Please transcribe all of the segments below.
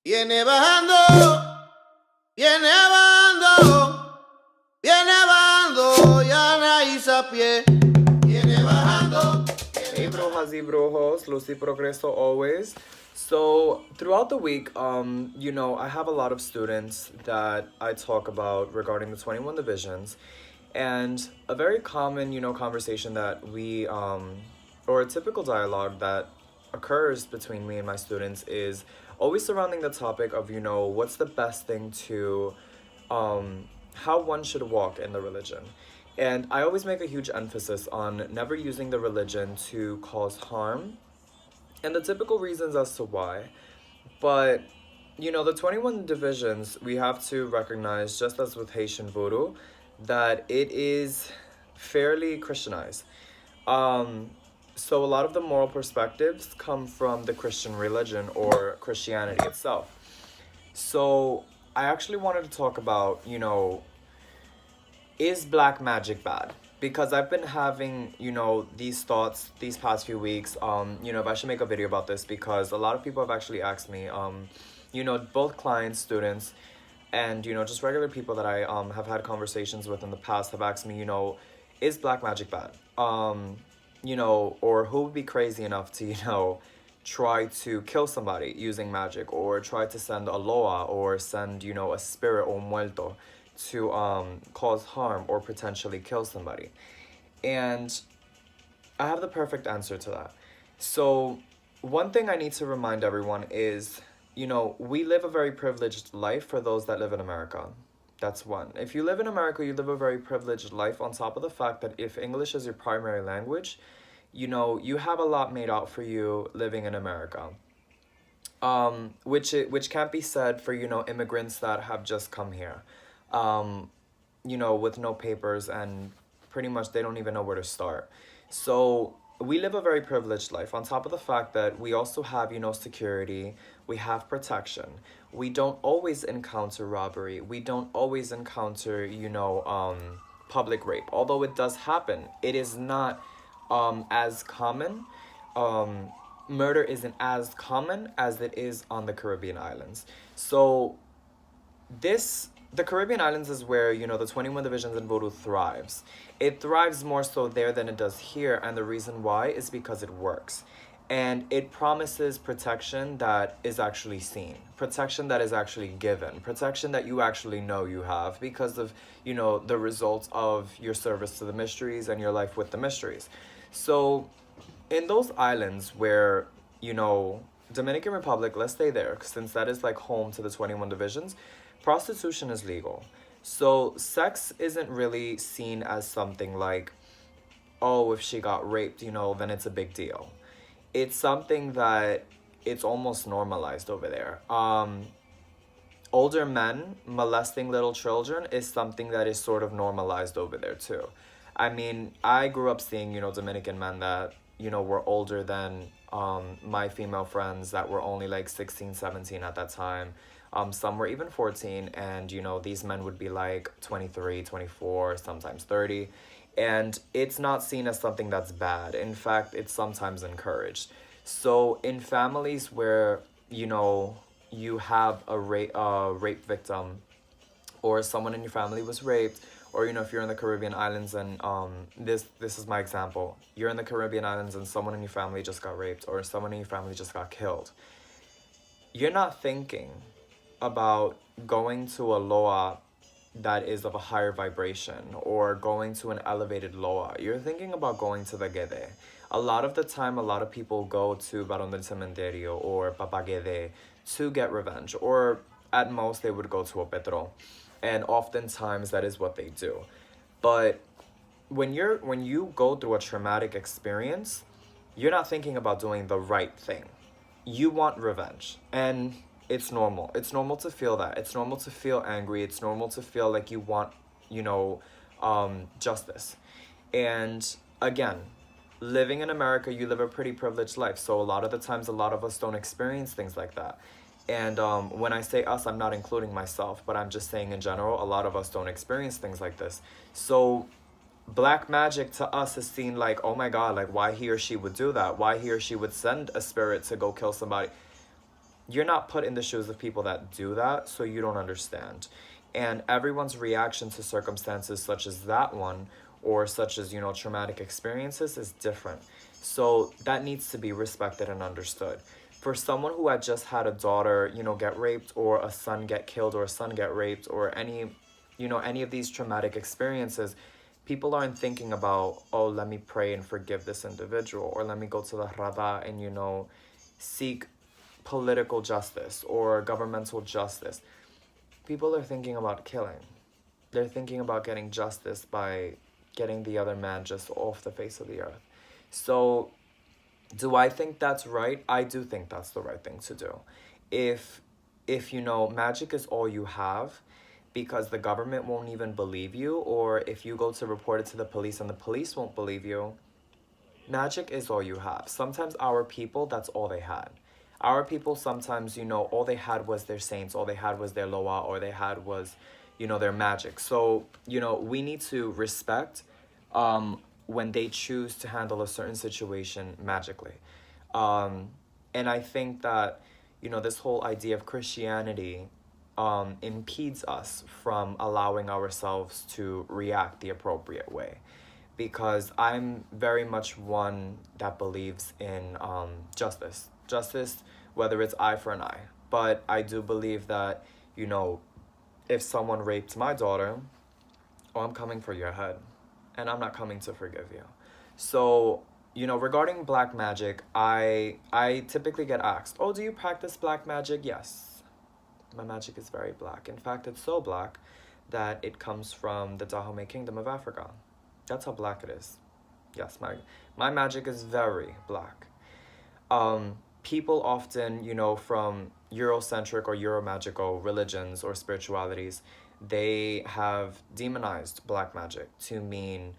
Viene bajando, viene bajando, viene bajando, ya raíz a pie. Viene bajando. Hey brujas y brujos, Lucy Progreso always. So throughout the week, I have a lot of students that I talk about regarding the 21 divisions. And a very common, conversation that or a typical dialogue that occurs between me and my students is always surrounding the topic of, what's the best thing to, how one should walk in the religion. And I always make a huge emphasis on never using the religion to cause harm and the typical reasons as to why. But, the 21 divisions, we have to recognize, just as with Haitian voodoo, that it is fairly Christianized. Um, so a lot of the moral perspectives come from the Christian religion or Christianity itself. So I actually wanted to talk about, is black magic bad? Because I've been having, these thoughts these past few weeks, if I should make a video about this because a lot of people have actually asked me, both clients, students, and, just regular people that I have had conversations with in the past have asked me, is black magic bad? Or who would be crazy enough to, try to kill somebody using magic or try to send a loa or send, a spirit or muerto to cause harm or potentially kill somebody. And I have the perfect answer to that. So, one thing I need to remind everyone is, we live a very privileged life for those that live in America. That's one. If you live in America, you live a very privileged life on top of the fact that if English is your primary language, you have a lot made out for you living in America. Which can't be said for, immigrants that have just come here. Um, with no papers and pretty much they don't even know where to start. So we live a very privileged life on top of the fact that we also have, security, we have protection. We don't always encounter robbery. We don't always encounter, public rape. Although it does happen, it is not as common. Murder isn't as common as it is on the Caribbean islands. So this the Caribbean islands is where, the 21 divisions in voodoo thrives. It thrives more so there than it does here, and the reason why is because it works. And it promises protection that is actually seen, protection that is actually given, protection that you actually know you have because of, the results of your service to the mysteries and your life with the mysteries. So in those islands where, Dominican Republic, let's stay there since that is like home to the 21 divisions, prostitution is legal. So sex isn't really seen as something like, oh, if she got raped, then it's a big deal. It's something that it's almost normalized over there. Older men molesting little children is something that is sort of normalized over there too. I mean, I grew up seeing, Dominican men that, were older than my female friends that were only like 16, 17 at that time. Some were even 14, and, these men would be like 23, 24, sometimes 30. And it's not seen as something that's bad. In fact, it's sometimes encouraged. So in families where, you have a rape victim or someone in your family was raped, or if you're in the Caribbean islands and this is my example, you're in the Caribbean islands and someone in your family just got raped or someone in your family just got killed, you're not thinking about going to a loa that is of a higher vibration or going to an elevated loa. You're thinking about going to the Gede. A lot of the time, a lot of people go to Barón del Cementerio or Papa Gede to get revenge, or at most they would go to a Petro, and oftentimes that is what they do. But when you go through a traumatic experience, you're not thinking about doing the right thing. You want revenge, and it's normal. It's normal to feel that. It's normal to feel angry. It's normal to feel like you want, justice. And again, living in America, you live a pretty privileged life. So a lot of the times, a lot of us don't experience things like that. And when I say us, I'm not including myself, but I'm just saying in general, a lot of us don't experience things like this. So black magic to us is seen like, oh my God, like why he or she would do that? Why he or she would send a spirit to go kill somebody? you're not put in the shoes of people that do that, so you don't understand. And everyone's reaction to circumstances such as that one, or such as, traumatic experiences, is different. So that needs to be respected and understood. For someone who had just had a daughter, get raped, or a son get killed, or a son get raped, or any of these traumatic experiences, people aren't thinking about, oh, let me pray and forgive this individual, or let me go to the Rada and, seek political justice or governmental justice. People are thinking about killing. They're thinking about getting justice by getting the other man just off the face of the earth. So, do I think that's right? I do think that's the right thing to do. If magic is all you have, because the government won't even believe you, or if you go to report it to the police and the police won't believe you, magic is all you have. Sometimes our people, that's all they had. Our people sometimes, all they had was their saints, all they had was their loa, or they had was, their magic. So, we need to respect when they choose to handle a certain situation magically. And I think that, this whole idea of Christianity impedes us from allowing ourselves to react the appropriate way. Because I'm very much one that believes in justice. Justice, whether it's eye for an eye. But I do believe that, if someone raped my daughter, I'm coming for your head. And I'm not coming to forgive you. So, regarding black magic, I typically get asked, oh, do you practice black magic? Yes. My magic is very black. In fact, it's so black that it comes from the Dahomey Kingdom of Africa. That's how black it is. Yes, my magic is very black. People often, from Eurocentric or Euromagical religions or spiritualities, they have demonized black magic to mean,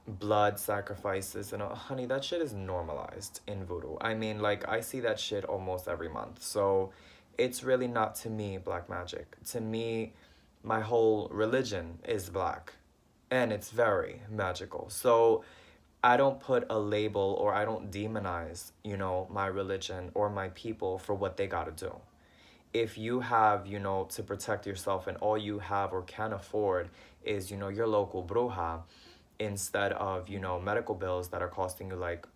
blood sacrifices. And honey, that shit is normalized in voodoo. I mean, I see that shit almost every month. So it's really not, to me, black magic. To me, my whole religion is black. And it's very magical. So I don't put a label, or I don't demonize, my religion or my people for what they gotta do. If you have, to protect yourself, and all you have or can afford is, your local bruja, instead of, medical bills that are costing you like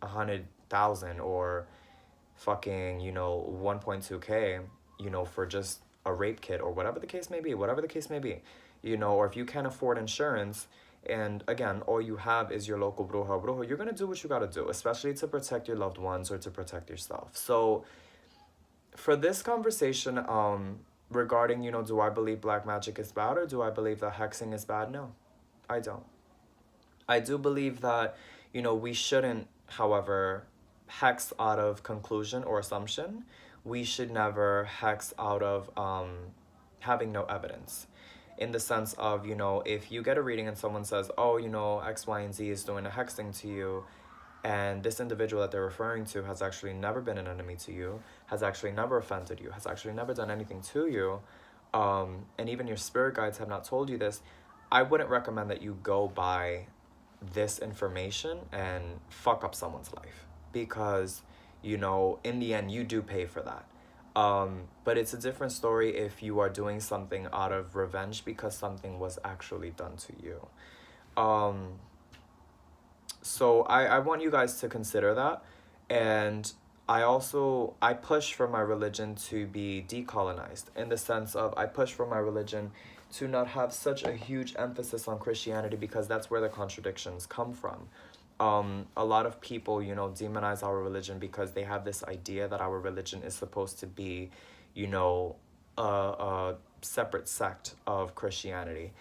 100,000 or fucking, 1.2K, for just a rape kit, or whatever the case may be, or if you can't afford insurance, and again, all you have is your local bruja or brujo, you're going to do what you got to do, especially to protect your loved ones or to protect yourself. So for this conversation, regarding, do I believe black magic is bad, or do I believe that hexing is bad? No, I don't. I do believe that, we shouldn't, however, hex out of conclusion or assumption. We should never hex out of having no evidence. In the sense of, if you get a reading and someone says, oh, X, Y, and Z is doing a hexing to you, and this individual that they're referring to has actually never been an enemy to you, has actually never offended you, has actually never done anything to you, and even your spirit guides have not told you this, I wouldn't recommend that you go by this information and fuck up someone's life. Because, in the end, you do pay for that. But it's a different story if you are doing something out of revenge because something was actually done to you. So I want you guys to consider that. And I push for my religion to be decolonized, in the sense of I push for my religion to not have such a huge emphasis on Christianity, because that's where the contradictions come from. A lot of people, demonize our religion because they have this idea that our religion is supposed to be, a separate sect of Christianity.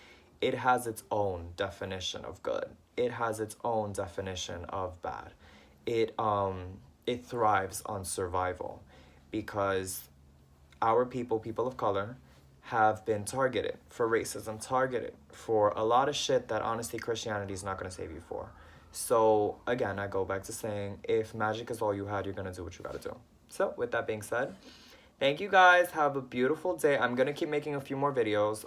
It has its own definition of good. It has its own definition of bad. It thrives on survival, because our people of color, have been targeted for racism, targeted for a lot of shit that honestly Christianity is not going to save you for. So again, I go back to saying, if magic is all you had, you're going to do what you got to do. So with that being said, thank you guys. Have a beautiful day. I'm going to keep making a few more videos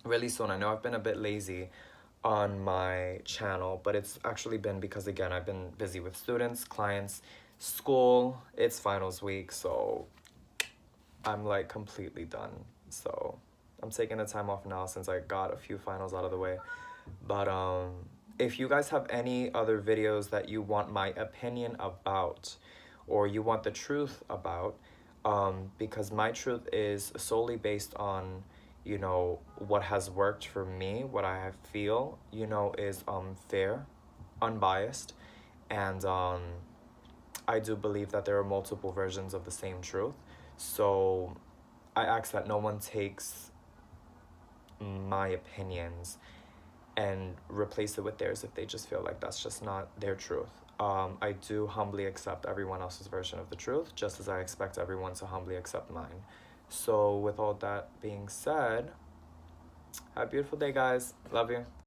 really soon. I know I've been a bit lazy on my channel, but it's actually been because, again, I've been busy with students, clients, school, it's finals week, so I'm like completely done. So I'm taking the time off now since I got a few finals out of the way. But if you guys have any other videos that you want my opinion about, or you want the truth about, because my truth is solely based on, you know, what has worked for me, what I feel, you know, is fair, unbiased, and I do believe that there are multiple versions of the same truth. So I ask that no one takes my opinions and replace it with theirs if they just feel like that's just not their truth. I do humbly accept everyone else's version of the truth, just as I expect everyone to humbly accept mine. So with all that being said, have a beautiful day, guys. Love you.